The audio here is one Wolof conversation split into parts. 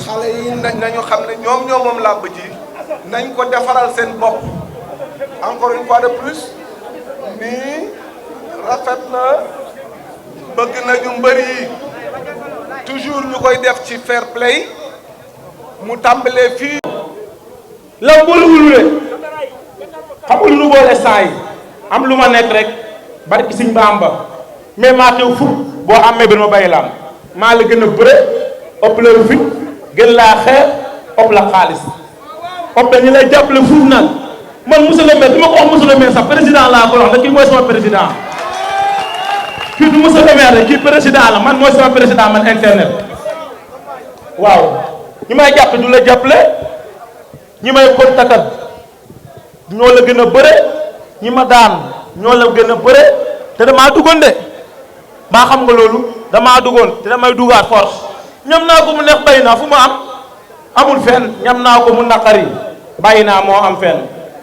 xale yi nañu xam ne ñoom moom làmb ji nañ ko defaral seen bopp encore une fois de plus nii rafet na bëgg nañu mbër yi toujours ñu koy def ci fair play mu tàmbalee fii. la boolewul de xamul lu boole saa yi am lu ma nekk rek barki Sëñ Bamba mais maa teew fukk boo amee ba ma bàyyi laam maa la gën a bëre ëpp la fit gën laa xeex ëpp la xaalis ëpp dañu lay jàppale fuuf nag man monsieur le maire du ma ko wax monsieur le maire sax président laa ko wax da kii mooy sama président kii du monsieur le maire rek kii président la man mooy sama président man internet waaw ñi may jàpp du la jàppale ñi may kontakal ñoo la gën a bëre ñi ma daan ñoo la gën a bëre te damaa duggoon de maa xam nga loolu damaa duggoon te damay dugaat force ñam naa ko mu neex bàyyi naa fu ma am amul fenn ñam naa ko mu naqari bàyyi naa moo am fenn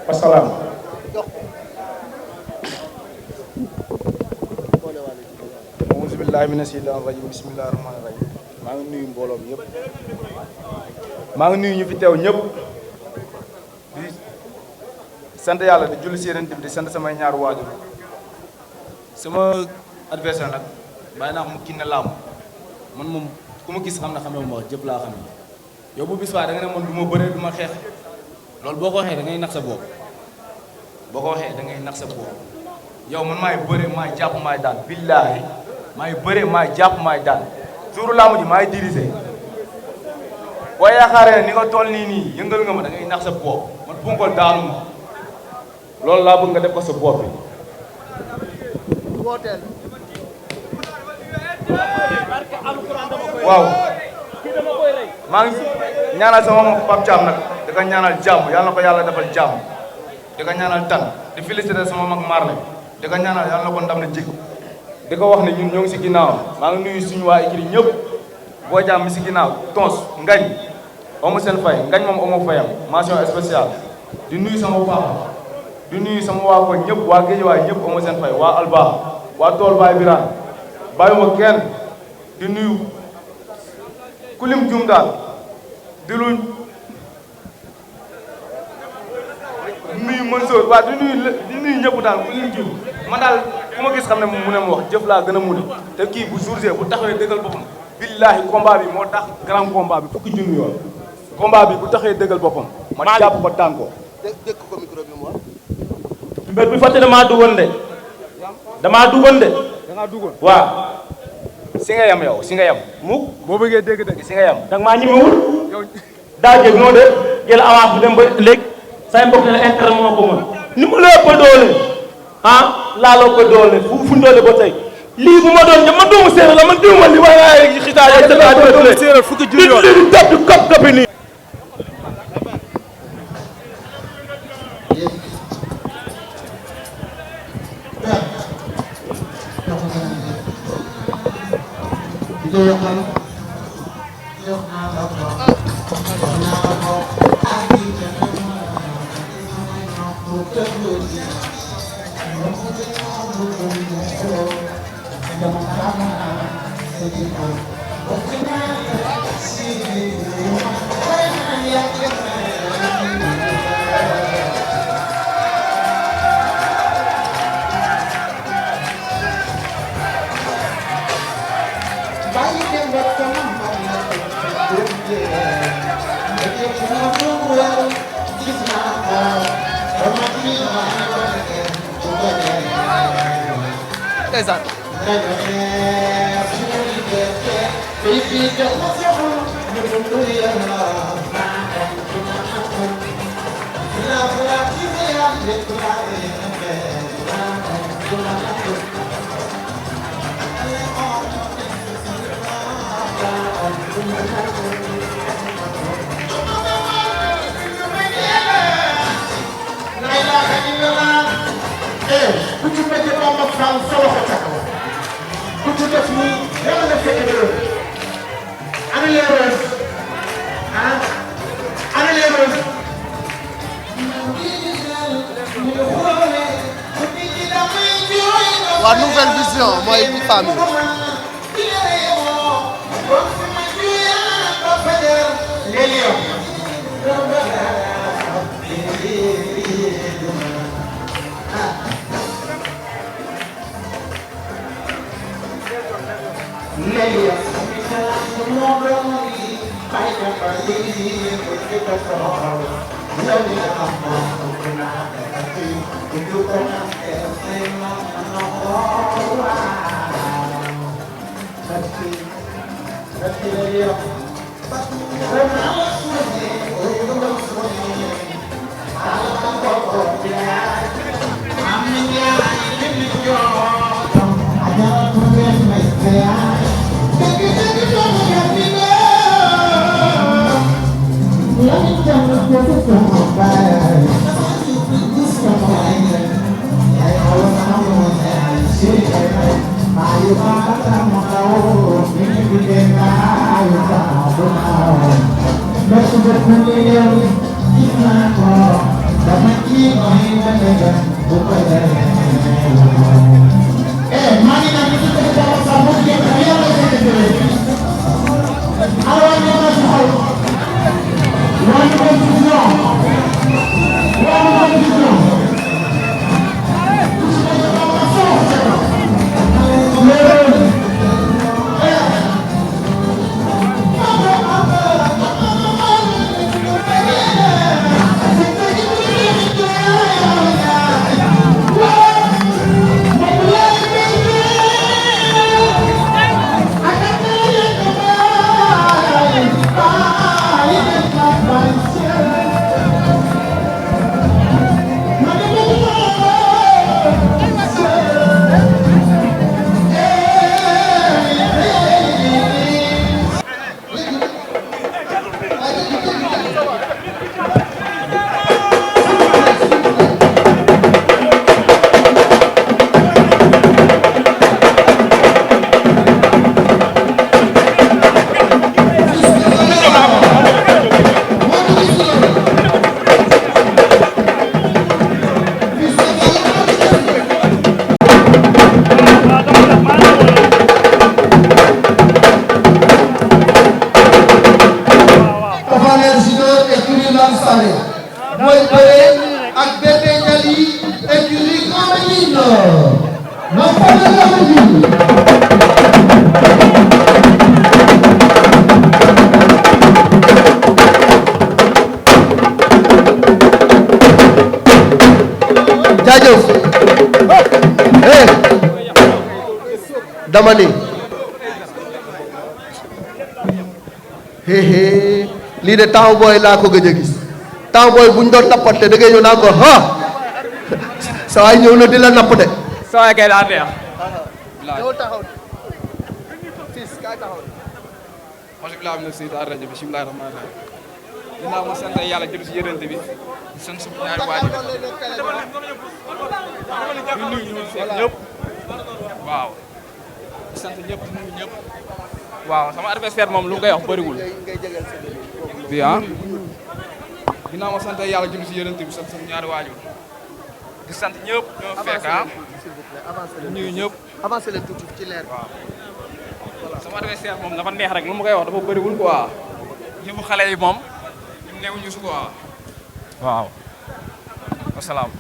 wasalaam. auzu billaahi mina sheytaani rajiim bismillaahi rahmaani rahiim maa ngi nuyu mbooloo mi yëpp maa ngi nuyu ñu fi teew ñëpp di sant yàlla di julli si yeneen di sant samay ñaar waajur sama adversaire nag bàyyi naa ko mu kinne laamu man moom ku ma gis xam ne xamee ma wax jëpp laa xam ne yow bu bis baa da nga ne man du ma bëree du ma xeex loolu boo ko waxee da ngay nax sa bopp boo ko waxee da ngay nax sa bopp yow man maay bëre maay jàpp maay daan billaahi maay bëre maay jàpp maay daan suuru laamu ji maay dirigé boo yaakaaree ni nga toll nii yëngal nga ma da ngay nax sa bopp man punkol daanu ma loolu laa bëgg nga def ko sa bopp bi waaw maa ngi ñaanal sama mbokk Pape Thiam nag di ko ñaanal jàmm yàlla na ko yàlla defal jàmm di ko ñaanal tan di féliciter sama mag Marley di ko ñaanal yàlla na ko ndam na jig di ko wax ne ñun ñoo ngi si ginnaaw maa ngi nuyu suñu waa écurie ñëpp boo jàmm mi si ginnaaw tons ngañ amu seen fay ngañ moom amu fayam mention spéciale di nuyu sama papa di nuyu sama waa ko ñëpp waa Géejawaay ñëpp amu seen fay waa Alba waa tool Baay Birane bàyyuma kenn di nuyu kulim jum daal di lu nuyu Mansour waaw di nuyu ñëpp daal kulim jum man daal ku ma gis xam ne mu ne ma wax jëf laa gën a mun te kii bu jour bu taxawee dëggal boppam billaahi combat bi moo tax grand combat bi fukki junni yoon combat bi bu taxawee dëggal boppam ma jàpp ko daan ko dégg ko micro bi mu wax. mbir bi fàtte damaa duggoon de damaa duggoon de da ngaa duggoon waaw si nga yam yow si nga yam mukk boo bëggee dégg-dégg si nga yam dag maa ñemewul yow daa jëg noo de jël avance bi dem ba léegi say mbokk ne la intérêt moo ko mën ni mu la ëpp doole ah laaloo ko doole fu doole ba tey lii bu ma doon ña man doomu séeréer la man diw ma li waaye xitaa yo tëdd séeréer fukki junni yoon li di topp kap kapi nii ndeysaan ku ci bëgg Bamba Fall sa loxo ca kaw ku ci def nii yàlla na fekk dërëm ana les roses ana les roses waa nouvelle vision mooy ci famille les lions dama ni lii de temps booy laa ko gëj a gis temps booy buñ doon nappante da ngay ñëw naa ko sa waay ñëw na di la napp de. sa waay kay daa neex. ñëw taxaw fils kaay taxaw. alhamdulilah am na si daal rajo bi bisimilah rahmaani rahiim. dinaa ma sant yàlla jëm si yërënte bi di sant suñu ñaari waajur di nuyu ñu fekk ñëpp waaw di sant ñëpp di nuyu ñëpp waaw sama adversaire moom lu mu koy wax bëriwul bi dinaa ma sant yàlla jëm si yërënte bi sant suñu ñaari waajur di sant ñëpp ñoo fekk di nuyu ñëpp avancé leen tuuti ci leer waaw sama adversaire moom dafa neex rek lu ma koy wax dafa bëriwul quoi yëfu xale yi moom ñu newuñu su quoi waaw wasalaam.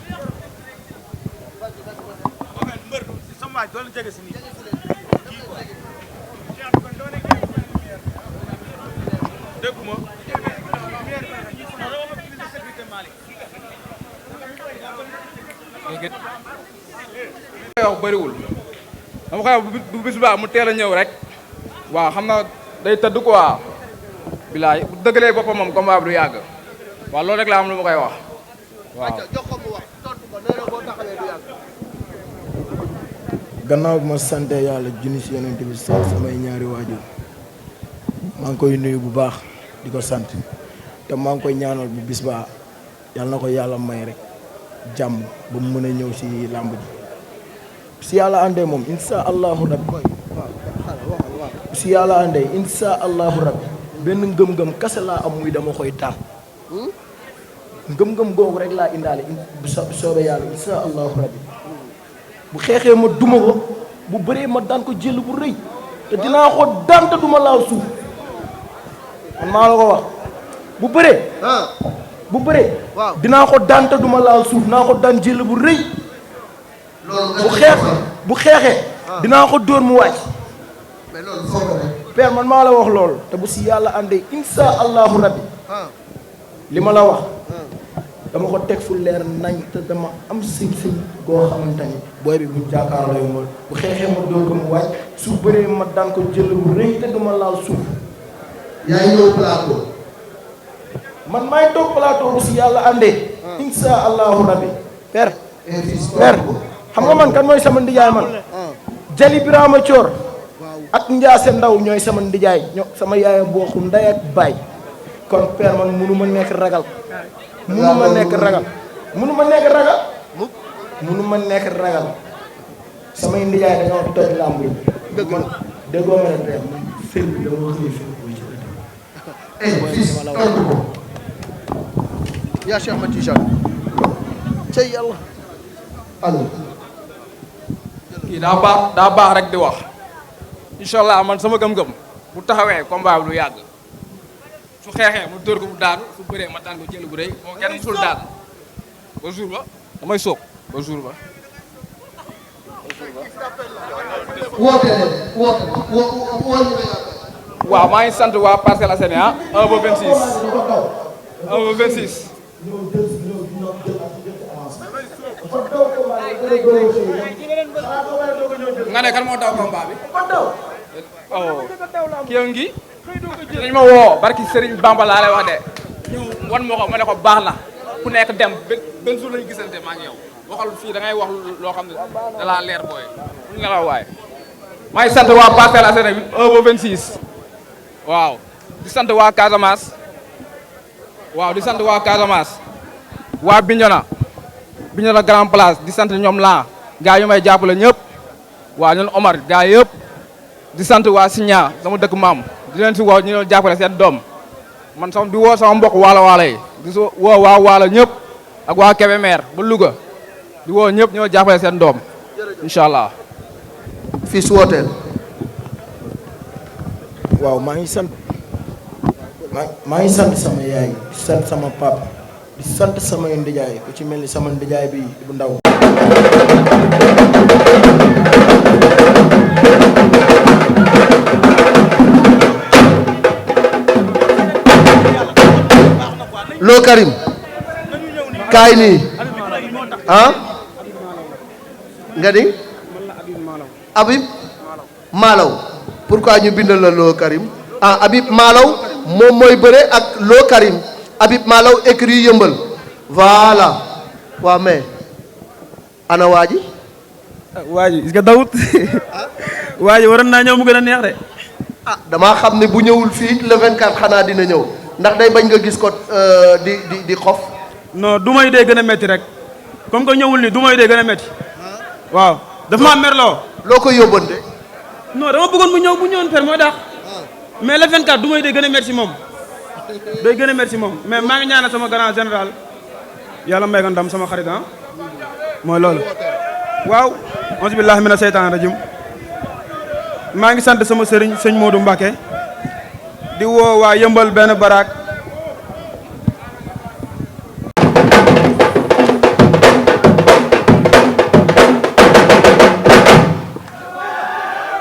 léegi koy wax bëriwul dama koy wax bu bis baa mu teel a ñëw rek waaw xam naa day tëdd quoi bilaay bu dëggalee boppam moom combat bi du yàgg waaw loolu rek laa am lu ma koy wax waaw. jox ko mu wax tontu ko nee na boo taxawee du yàgg. gannaaw bi ma sante yàlla junni si yonent bi sant samay ñaari waajur maa ngi koy nuyu bu baax di ko sant te maa ngi koy ñaanal bu bis baa yàlla na ko yàlla may rek jàmm ba mu mën a ñëw si làmb ji si yàlla àndee moom insha allahu rabbi si yàlla àndee insha allahu rabbi benn ngëm-ngëm kase laa am muy dama koy taam ngëm-ngëm googu rek laa indaale bu soobee yàlla insha allahu rabbi bu xeexee ma duma ko bu bëree ma daan ko jël bu rëy te dinaa ko daan te duma laal suuf man maa la ko wax bu bëree bu bëree dinaa ko daan te duma laal suuf naa ko daan jël bu rëy bu xeexee dinaa ko dóor mu wàcc père man maa la wax loolu te bu si yàlla àndee insha allahu rabbi li ma la wax dama ko teg fu leer nañ te dama am siñ-siñ goo xamante ni booy bi bu jàkkaarloo yu ma bu xeexee ma dóor ko mu wàcc su bëree ma daan ko jël bu rëy te duma laal suuf yaay ñëw plateau. man maay toog plateau bu si yàlla àndee insha allahu rabbi père père xam nga man kan mooy sama ndijaay man Jali Birama Thior ak Ndiasse Ndaw ñooy sama ndijaay sama yaay bokku ndey ak baay kon père man munu ma nekk ragal munu ma nekk ragal samay ndijaay dañoo toj làmb yi man déggoo ma ne père man fir bi dama xëy fir bu ci fils tontu ko. yaa Cheikh Ahmed Tidiane. cey yàlla. allo. kii daa baax rek di wax incha allah man sama gëm-gëm bu taxawee combat bi du yàgg su xeexee mu dóor ko mu daanu su bëree ma daan ko jël bu rëy moo kenn musul daan ba jour ba damay soog ba jour ba. waaw maa ngi sant waa Parcelles Assainies 1 ba 26 1 ba 26. nga ne kan moo daw combat bi. oh kii ngi dañ ma woo barki Serigne Bamba laa lay wax de ñu wan ma ko ma ne ko baax na ku nekk dem benn jour lañu gisante maa ngi yow waxal fii da ngay wax loo xam ne da laa leer booy lu nga la waay. maa ngi sant waa Parcelles Assainies 1 ba 26 waaw di sant waa Casamance waaw di sant waa Casamance waa Bignona Grand Place di sant ñoom laa gaa yu may jàppale ñëpp waaw ñun Omar gaa yëpp di sant waa Signa sama dëkk maam di leen si woo ñu doon jàppale seen doom man sama di woo sama mbokk waalo yi di woo waa waalo ñëpp ak waa Kébémer ba Louga di woo ñëpp ñoo jàppale seen doom incha allah. fii su wooteel. waaw maa ngi sant sama yaay di sant sama papa di sant samay ndijaay ku ci mel ni sama ndijaay bi bu ndaw Lo Karim kaay nii nga ni Habib Malaw pourquoi ñu bindal la Lo Karim Habib Malaw moom mooy bëre ak Lo Karim Habib Malaw écrit yëmbal voilà waa mais ana waa ji est-ce que dawut waa ji waroon naa ñëw mu gën a neex de damaa xam ne bu ñëwul fii le 24 xanaa dina ñëw ndax day bañ nga gis ko di xof non du may dee gën a métti rek comme que ñëwul nii du may dee gën a métti waaw dafa maa merloo loo koy yóbbante non dama bëggoon mu ñëw bu ñëwoon per mooy daax mais le 24 du may dee gën a métti si moom day gën a métti si moom mais maa ngi ñaanal sama grand général yàlla may ko ndam sama xarit mooy loolu waaw auzu billahi mina seytaan rajim maa ngi sant sama sëriñ sëñ Modou Mbacké di woo waa yëmbal benn baraak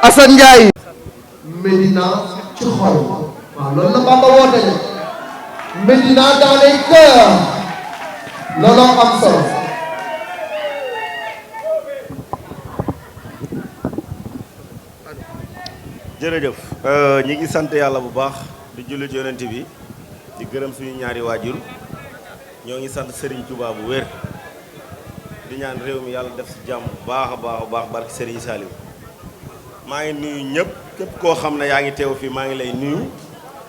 Assane Ndiaye Médina ci xol waaw loolu la Bamba woote ne Médina dans les cœurs looloo am solo jërëjëf ñi ngi sant yàlla bu baax di julli ci yonent bi di gërëm suñu ñaari waajur ñoo ngi sant Serigne Touba bu wér di ñaan réew mi yàlla def si jàmm bu baax a baax a baax barki Serigne Saliou maa ngi nuyu ñëpp képp koo xam ne yaa ngi teew fii maa ngi lay nuyu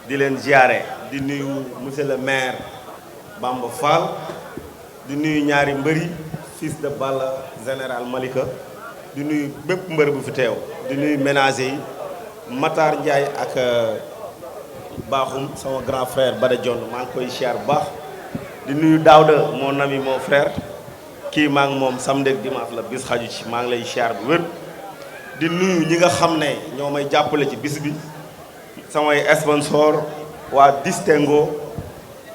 di leen ziare di nuyu monsieur le maire Bamba Fall di nuyu ñaari mbëri fils de Balla général Malika di nuyu bépp mbër bu fi teew di nuyu ménager yi Matar Ndiaye ak Bakhoum sama grand frère Bada Dione maa ngi koy ziar bu baax di nuyu Daouda mon ami mon frère kii maa ngi moom samedi ak dimanche la bis xaju ci maa ngi lay ziar bu wér di nuyu ñi nga xam ne ñoo may jàppale ci bis bi samay sponsor waa Distingo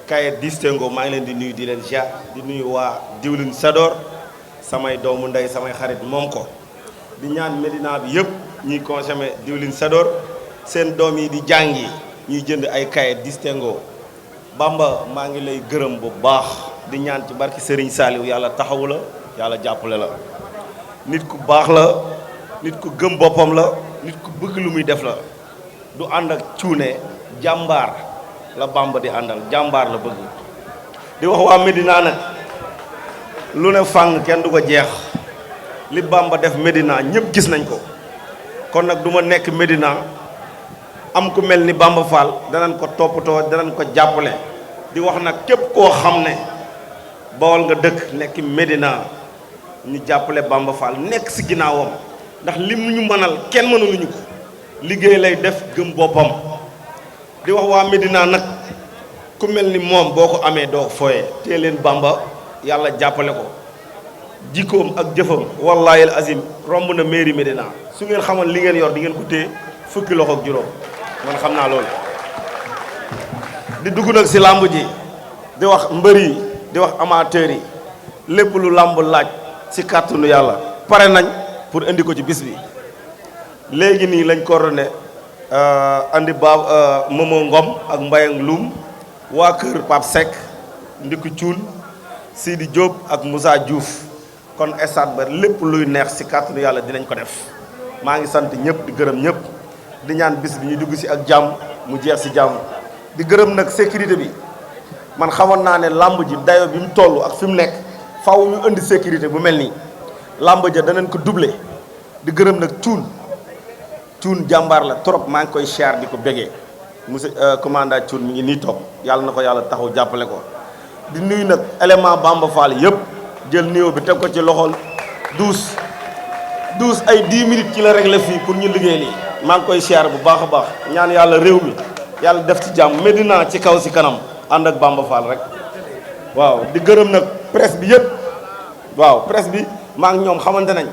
Kaye Distingo maa ngi leen di nuyu di leen ziar di nuyu waa diwlin Sador samay doomu ndey samay xarit moom ko di ñaan Médina bi yëpp ñuy consommer diwlin Sador seen doom yi di jàngi ñuy jënd ay Kaye Distingo Bamba maa ngi lay gërëm bu baax di ñaan ci barki Serigne Saliou yàlla taxawu la yàlla jàppale la nit ku baax la nit ku gëm boppam la nit ku bëgg lu muy def la du ànd ak cuune jàmbaar la Bamba di àndal jàmbaar la bëgg di wax waa Médina nag lu ne fàng kenn du ko jeex li Bamba def Médina ñëpp gis nañ ko kon nag du ma nekk Médina am ku mel ni Bamba Fall danañ ko toppatoo danañ ko jàppale di wax nag képp koo xam ne Bawol nga dëkk nekk Médina ñu jàppale Bamba Fall nekk si ginnaawam ndax lim ñu mënal kenn mënuluñu ko liggéey lay def gëm boppam di wax waa Médina nag ku mel ni moom boo ko amee doo fooye tee leen Bamba yàlla jàppale ko jikkoom ak jëfam wallahi al azim romb na mairie Médina su ngeen xamal li ngeen yor di ngeen ko téye fukki loxo ak juróom man xam naa loolu di dugg nag si làmb ji di wax mbër yi di wax amateur yi lépp lu làmb laaj si kàttanu yàlla pare nañ pour indi ko ci bis bi léegi nii lañ coordonné andi ba Momo Ngom ak Mbayang Loum waa kër Pape Seck Ndiku Thioune Sidi Diop ak Moussa Diouf kon stade ba lépp luy neex si kàttanu yàlla dinañ ko def maa ngi sant ñëpp di gërëm ñëpp di ñaan bis bi ñu dugg si ak jàmm mu jeex si jàmm di gërëm nag sécurité bi man xamoon naa ne làmb ji dayo bi mu toll ak fi mu nekk faw ñu indi sécurité bu mel nii làmb ja danañ ko doublé di gërëm nag Thioune jàmbaar la trop maa ngi koy siyaar di ko bégee monsieur commandant Thioune mi ngi nii toog yàlla na ko yàlla taxaw jàppale ko di nuyu nag élément Bamba Fall yëpp jël nuyoo bi teg ko ci loxol 12 ay 10 minutes ci la réglé fii pour ñu liggéey lii maa ngi koy siyaar bu baax a baax ñaan yàlla réew mi yàlla def ci jàmm Médina ci kaw si kanam ànd ak Bamba Fall rek waaw di gërëm nag presse bi yëpp waaw presse bi maa ngi ñoom xamante nañ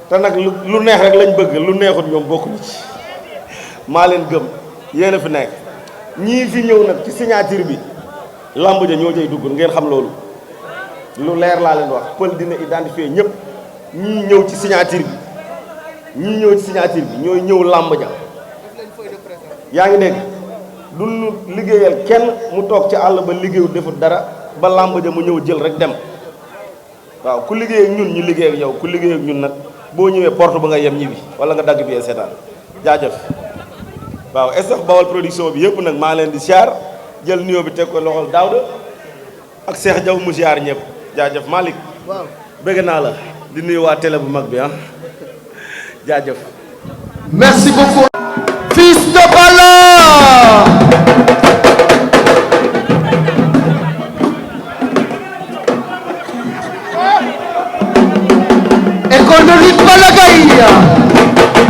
te nag lu neex rek lañ bëgg lu neexut ñoom bokkuñu ci maa leen gëm yéen a fi nekk ñii fi ñëw nag ci signature bi lamb ja ñoo cay dugg ngeen xam loolu lu leer laa leen wax pël dina identifier ñëpp ñii ñëw ci signature bi ñooy ñëw lamb ja yaa ngi dégg du lu liggéeyal kenn mu toog ci àll ba liggéeyu defut dara ba lamb ja mu ñëw jël rek dem waaw ku liggéey ak ñun ñu liggéey ak yow ku liggéey ak ñun nag boo ñëwee porte ba nga yem ñibbi wala nga dagg bi seetaan jaajëf waaw staff Bawol production bi yëpp nag maa leen di siyaar jël nuyoo bi teg ko loxol Daouda ak Cheikh Diaw mu siyaar ñëpp jaajëf Malick waaw bëgg naa la di nuyu waa télé bu mag bi ah jaajëf merci beaucoup fils de Balla école de lutte Balla Gaye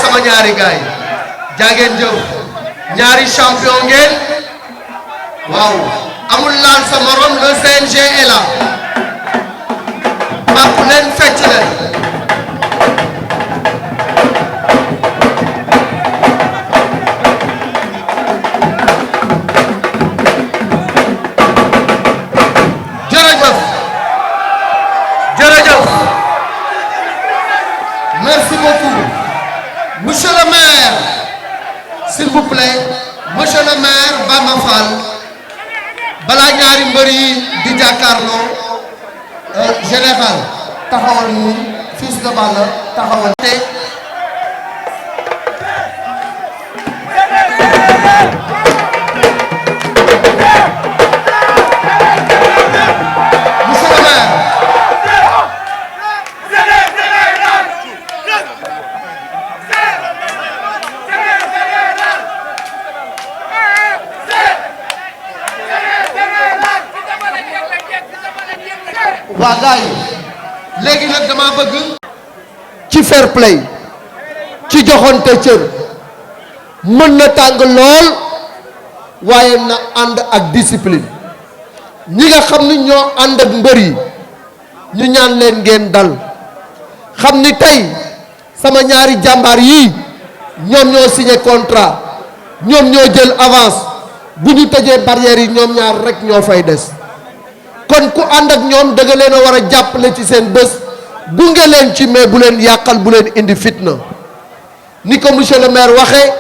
sama ñaari gaay jaa ngeen jëf ñaari champion ngeen waaw amul laal sa morom le CNG est là bàpp leen fecc leen merci beaucoup monsieur le maire s'il vous plaît monsieur le maire Bamba Fall balaa ñaari mbër yi di jàkkaarloo général taxawal ni Fils de Balla taxawal te monsieur le maire waa gars yi léegi nag dama bëgg ci fair play ci joxonte cër mën na tàng lool waaye na ànd ak discipline ñi nga xam ni ñoo ànd ak mbër yi ñu ñaan leen ngeen dal xam ni tey sama ñaari jàmbaar yii ñoom ñoo signé contrat ñoom ñoo jël avance bu ñu tëjee barrières yi ñoom ñaar rek ñoo fay des kon ku ànd ak ñoom da nga leen a war a jàppale ci seen bés gunge leen ci mais bu leen yàqal bu leen indi fitna ni ko monsieur le maire waxee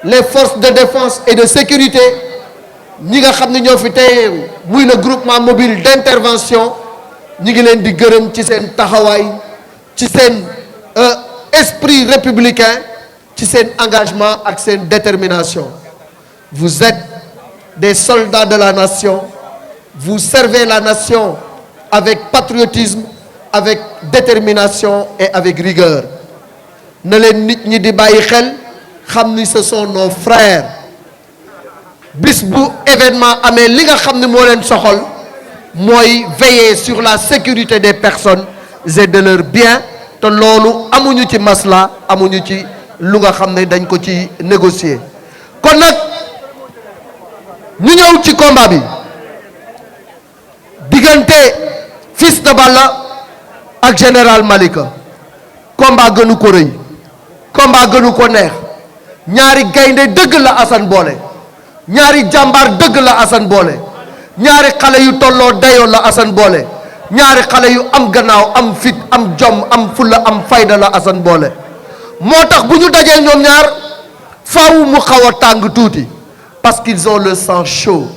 les forces de défense et de sécurité ñi nga xam ne ñoo fi tey muy le groupement mobile d'intervention ñi ngi leen di gërëm ci seen taxawaay ci seen esprit républicain ci seen engagement ak seen détermination vous êtes des soldats de la nation. Vous servez la nation avec patriotisme, avec détermination et avec rigueur. Ne leen nit ñi di bàyyi xel xam ni ce sont nos frères. bis bu événement amee li nga xam ne moo leen soxal mooy veiller sur la sécurité des personnes et de leurs biens te loolu amuñu ci masla amuñu ci lu nga xam ne dañ ko ci négocier. kon nag ñu ñëw ci combat bi. diggante Fils de Balla ak général Malika combat gënu ko rëy combat gënu ko neex ñaari gaynde dëgg la Assane boole ñaari jàmbaar dëgg la Assane boole ñaari xale yu tolloo dayoo la Assane boole ñaari xale yu am gannaaw am fit am jom am fulla am fayda la Assane boole moo tax bu ñu dajee ñoom ñaar faaw mu xaw a tàng tuuti parce qu'ils ont le sang chaud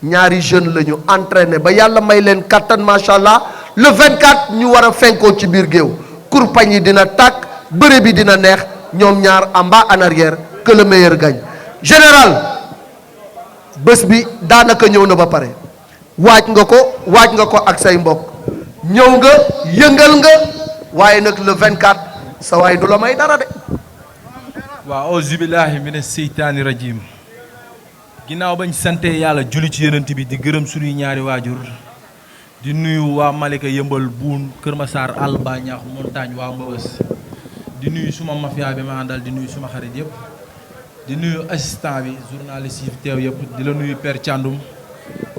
ñaari jeune la ñu entraîné ba yàlla may leen kattan macha allah le 24 ñu war a fenkoo ci biir géew kurpañ yi dina tàkk bëre bi dina neex ñoom ñaar en bas en arrière que le meilleur gagne. général bés bi daanaka ñëw na ba pare waaj nga ko ak say mbokk ñëw nga yëngal nga waaye nag le 24 sa waay du la may dara de. waaw auzu billahi mina seytaani rajim ginnaaw bañ sante yàlla julli ci yonent bi di gërëm suñuy ñaari waajur di nuyu waa Malika yëmbal buun Kër Massar àll ba ñaax montagne waa Mbëbës di nuyu suma mafia bi ma àndal di nuyu suma xarit yëpp di nuyu assistant bi journaliste yi teew yëpp di la nuyu Père Thiandoum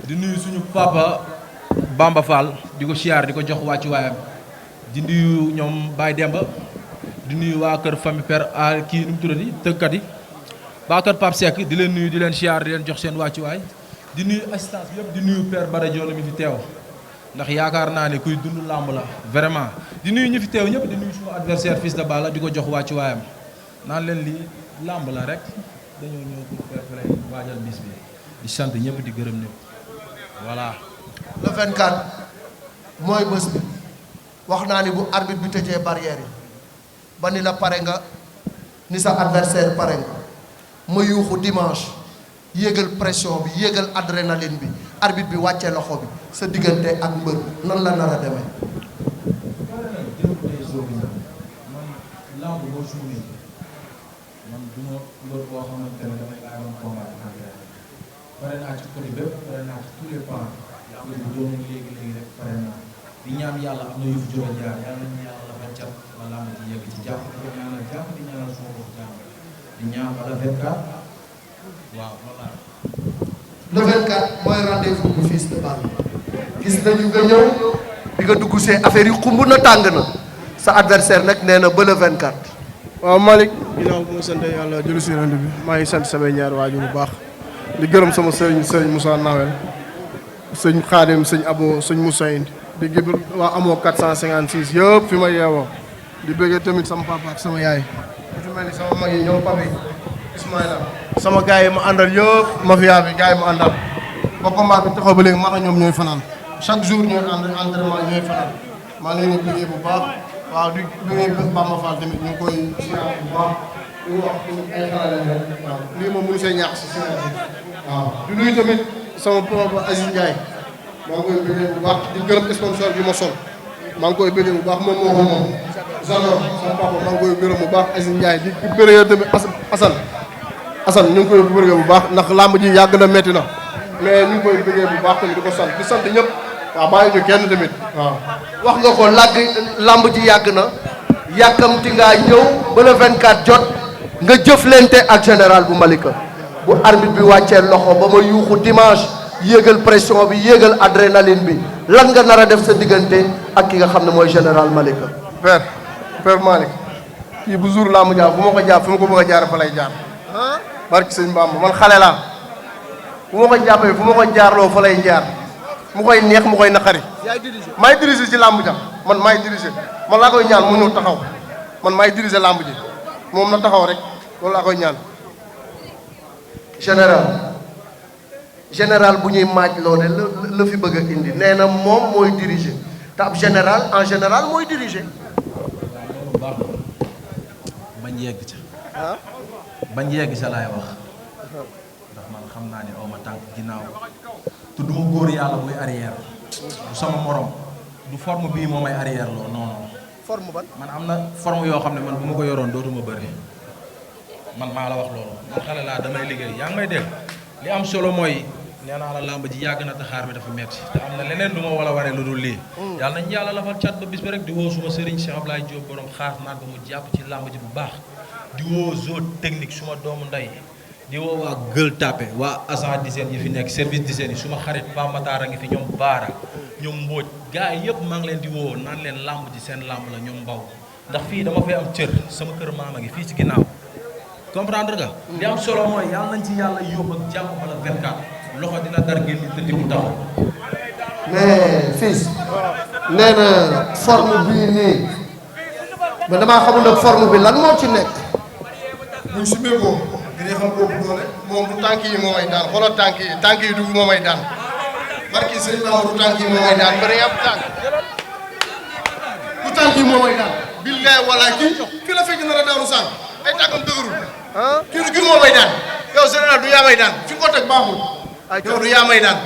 di nuyu suñu papa Bamba Fall di ko siyaar di ko jox wàccu waayam di nuyu ñoom Baye Demba di nuyu waa kër famille Père a kii nu mu tuddati tëggkat yi waa kër Pape Seck di leen nuyu di leen siyaar di leen jox seen wàccuwaay di nuyu assistance bi yëpp di nuyu Père Bada Diolo mi fi teew ndax yaakaar naa ne kuy dund làmb la vraiment di nuyu ñu fi teew ñëpp di nuyu suñu adversaire Fils de Balla di ko jox wàccuwaayam naan leen lii làmb la rek dañoo ñëw pour préparer waajal bis bi di sant ñëpp di gërëm ñëpp voilà. le 24 mooy bés bi wax naa ni bu arbitre bi tëjee barrière yi ba ni la pare nga ni sa adversaire pare nga ma yuuxu dimanche yéegal pression bi yéegal adrénaline bi arbitre bi wàccee loxo bi sa diggante ak mbër nan la nar a demee. man lamb boo suulee man du ma mbër boo xamante ne damay laaj woon combat pare naa ci côté bépp pare naa ci tous les plans lamb bi doon léegi rek pare naa di ñaan yàlla am na yu fi jóge jaar yàlla nañu yàlla dafa cat ba lamb ji yegg ci jàmm di ñaanal jàmm di ñaanal sama bopp jàmm di ñaan ba le 24 waaw voilà. le 24 mooy rendez-vous bu Fils de Balla gis nañu nga ñëw bi nga dugg see affaire yi xumb na tàng na sa adversaire nag nee na ba le 24. waaw Malick ginnaaw bu ma sant yàlla julli si yonent bi maa ngi sant samay ñaari waajur bu baax di gërëm sama sëriñ Moussa Nawel sëñ Xaadim sëñ Abo sëñ Moussa Indi di gërëm waa amoo 456 yëpp fi ma yeewoo di bëggee tamit sama papa ak sama yaay ku ci mel ni sama mag yi ñoom papi Ismaïla sama gars yi ma àndal yëpp mafia bi gars yi ma àndal ba combat bi taxaw ba léegi maa ñoom ñooy fanaan chaque jour ñooy ànd entraînement ñooy fanaan maa ngi leen di bëggee bu baax waaw di bëggee Bamba Fall tamit ñu ngi koy siyaar bu baax di wax ay xarala lañ rek waaw lii moom mënu see ñaax si waaw di nuyu tamit sama papa Aziz Ndiaye maa ngi koy bëggee bu baax di gërëm sponsor bi ma sol maa ngi koy bëggee bu baax moom moo ko moom Zalor sama papa maa ngi koy gërëm bu baax Aziz Ndiaye di bëggee tamit Assane ñu ngi koy bëggee bu baax ndax làmb ji yàgg na métti na mais ñu ngi koy bëggee bu baax tamit di ko sant di sant ñëpp waaw bàyyi ñu kenn tamit waaw. wax nga ko làmb ji yàgg na yàkkamti ngaa ñëw ba le 24 jot nga jëflante ak général bu Malika bu arbitre bi wàccee loxo ba ma yuuxu dimanche yéegal pression bi yéegal adrénaline bi lan nga nar a def sa diggante ak ki nga xam ne mooy général Malika. Père Malick kii bu jour làmb jaar bu ma ko jaar fu ma ko bëgg a jaar fa lay jaar barki sëñ Bamba man xale laa bu ma ko jàppee fu ma ko jaarloo fa lay jaar mu koy neex mu koy naqari maay diriger ci làmb ja man maay diriger man laa koy ñaan mu ñëw taxaw man maay diriger làmb ji moom na taxaw rek loolu laa koy ñaan. général bu ñuy maaj loole la fi bëgg a indi nee na moom mooy diriger te ab général en général mooy diriger. loolu baax bañ yegg ca bañ yegg ca laay wax ndax man xam naa ne aw ma tànk ginnaaw te du ma góor yàlla buy arrière du sama morom du forme bii moo may arrière loo non non. forme ban man am na forme yoo xam ne man bu ma ko yoroon dootuma bëri man maa la wax loolu man xale laa damay liggéey yaa ngi may dégg li am solo mooy nee naa la làmb ji yàgg na te xaar bi dafa metti te am na leneen lu ma war a waree lu dul lii. yàlla nañ yàlla lafal cat ba bis ba rek di woo suma sëriñ Cheikh Ablaye Diop borom xaas naan ko mu jàpp ci làmb ji bu baax di woo zone technique suma doomu ndey di woo waa Gueule Tapée waa agent d'hygiène yi fi nekk service d'hygiène yi suma xarit Pa Matar a ngi fi ñoom Baara ñoom Mbodj gars yi yëpp maa ngi leen di woo naan leen làmb ji seen làmb la ñoom mbaw ndax fii dama fay am cër sama kër maama ngi fii ci ginnaaw comprendre nga. li am solo mooy yàlla nañ ci yàlla yóbbu ak jàmm bala 24 loxo dina dar ngeen di tëddi mu taxaw. mais Fils nee na forme bii nii ba damaa xamul nag forme bi lan moo ci nekk. buñ si méngoo dañuy xam boobu doole moom du tànk yi moo may daan xoolal tànk yi du moo may daan barki sëñ Bamba du tànk yi moo may daan bëri yàpp tànk du tànk yi moo may daan. billaay walaay kii la fekk na la daanu sànq ay tànkam dëgërul. kii moo may daan yow général du yaa may daan fi nga ko teg baaxul. yow du yaa may daan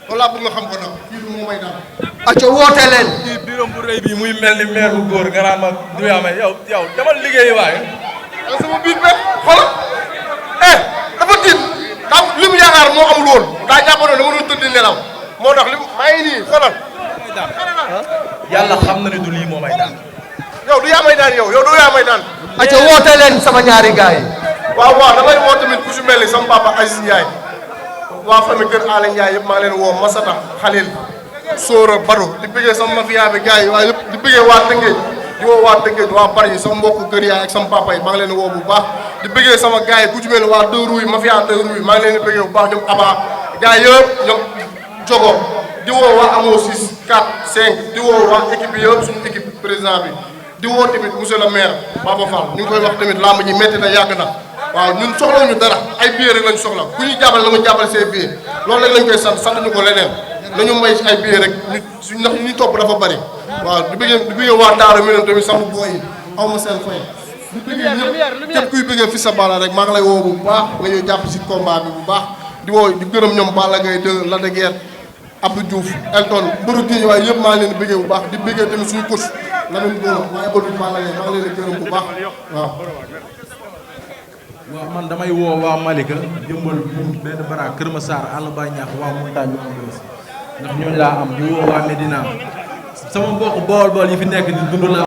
loolu laa bëgg nga xam ko nag kii du moo may daan. acca woote leen. kii biiram bu rëy bi muy mel ni maire bu góor nga naan ma du yaa may yow demal liggéeyi waaye. sama biir benn xoolal dafa tiit daa li mu yaakaar moo amul woon daa jàppoon dama doon tëdd nelaw moo tax li maa ngi nii xoolal. yàlla xam na ne du lii moo may daan. yow du yaa may daan yow du yaa may daan. acca woote leen sama ñaari gars yi. waaw damay woo tamit ku si mel ni sama papa Aziz Ndiaye waa famille Kër Alé Ndiaye yëpp maa leen woo Masata Khalil Sora Bado di bëggee sama mafia bi gars yi waaye yëpp di bëggee waa Tëngéej di woo waa Tëngéej waa Bari yi sama mbokk kër yaay ak sama papa yi maa ngi leen woo bu baax di bëggee sama gars yi ku ci mel ni waa Deux Roues mafia Deux Roues maa ngi leen di bëggee bu baax ñoom Aba gars yëpp ñoom Jogo di woo waa Amo 6 4 5 di woo waa équipe bi yëpp suñu équipe président bi di woo tamit monsieur le maire Baba Fall ñu ngi koy wax tamit lamb ji métti na yàgg na waaw ñun soxlawuñu dara ay billets rek lañ soxla ku ñu jàppale la nga jàppale see billets loolu rek lañ koy sant ñu ko leneen nañu may ay billets rek ñu ndax ñu topp dafa bari waaw di bëggee waa Daara mi tamit sama booy yi aw ma seen fay di bëggee ñëpp képp kuy bëggee Fils de Balla rek maa ngi lay woo bu baax nga ñëw jàpp si combat bi bu baax di woo di gërëm ñoom Balla Gaye 2 Lac de Guiers Abdou Diouf Elton mbëru géej waaye yëpp maa ngi leen di bëggee bu baax di bëggee tamit suñu coach Lamine Golo waaye Abdou Balla Gaye maa ngi leen di gërëm bu baax waaw. waaw man damay woo waa Malika jëmbal benn bara Kër Massar àll ba ñaax waa montagne bi ndax ñooñu laa am di woo waa Medina sama mbokk bool bool yi fi nekk di dund la